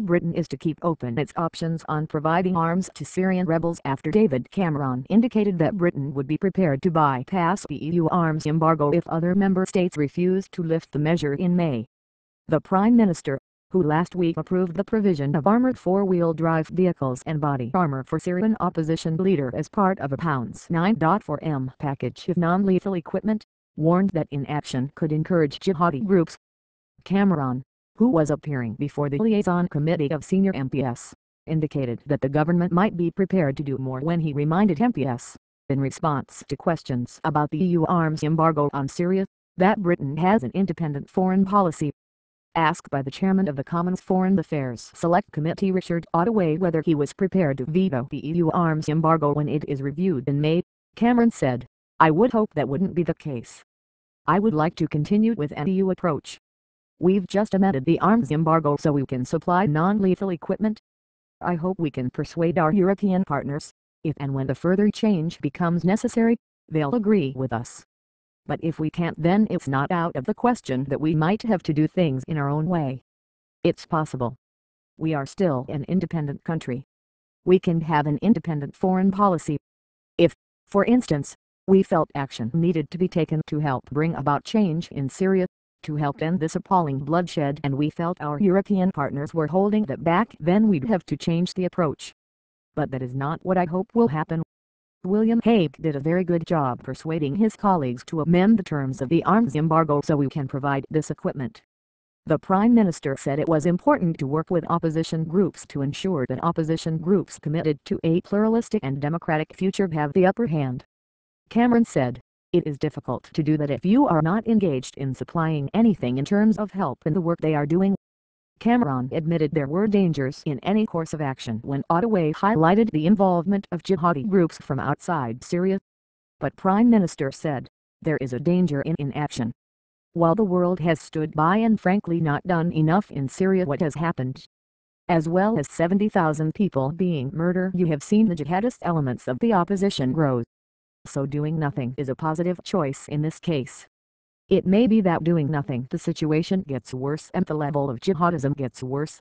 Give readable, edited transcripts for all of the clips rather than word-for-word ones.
Britain is to keep open its options on providing arms to Syrian rebels after David Cameron indicated that Britain would be prepared to bypass the EU arms embargo if other member states refused to lift the measure in May. The Prime Minister, who last week approved the provision of armored four-wheel drive vehicles and body armor for Syrian opposition leader as part of a £9.4m package of non-lethal equipment, warned that inaction could encourage jihadi groups. Cameron, who was appearing before the liaison committee of senior MPs, indicated that the government might be prepared to do more when he reminded MPs, in response to questions about the EU arms embargo on Syria, that Britain has an independent foreign policy. Asked by the chairman of the Commons Foreign Affairs Select Committee Richard Ottaway whether he was prepared to veto the EU arms embargo when it is reviewed in May, Cameron said, "I would hope that wouldn't be the case. I would like to continue with an EU approach. We've just amended the arms embargo so we can supply non-lethal equipment. I hope we can persuade our European partners, if and when the further change becomes necessary, they'll agree with us. But if we can't, then it's not out of the question that we might have to do things in our own way. It's possible. We are still an independent country. We can have an independent foreign policy. If, for instance, we felt action needed to be taken to help bring about change in Syria, to help end this appalling bloodshed, and we felt our European partners were holding that back, then we'd have to change the approach. But that is not what I hope will happen." William Hague did a very good job persuading his colleagues to amend the terms of the arms embargo so we can provide this equipment. The Prime Minister said it was important to work with opposition groups to ensure that opposition groups committed to a pluralistic and democratic future have the upper hand. Cameron said, "It is difficult to do that if you are not engaged in supplying anything in terms of help in the work they are doing." Cameron admitted there were dangers in any course of action when Ottaway highlighted the involvement of jihadi groups from outside Syria. But Prime Minister said, "There is a danger in inaction. While the world has stood by and frankly not done enough in Syria, what has happened, as well as 70,000 people being murdered, you have seen the jihadist elements of the opposition grow. So doing nothing is a positive choice in this case. It may be that doing nothing the situation gets worse and the level of jihadism gets worse.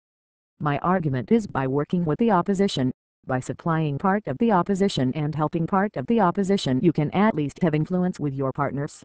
My argument is by working with the opposition, by supplying part of the opposition and helping part of the opposition, you can at least have influence with your partners.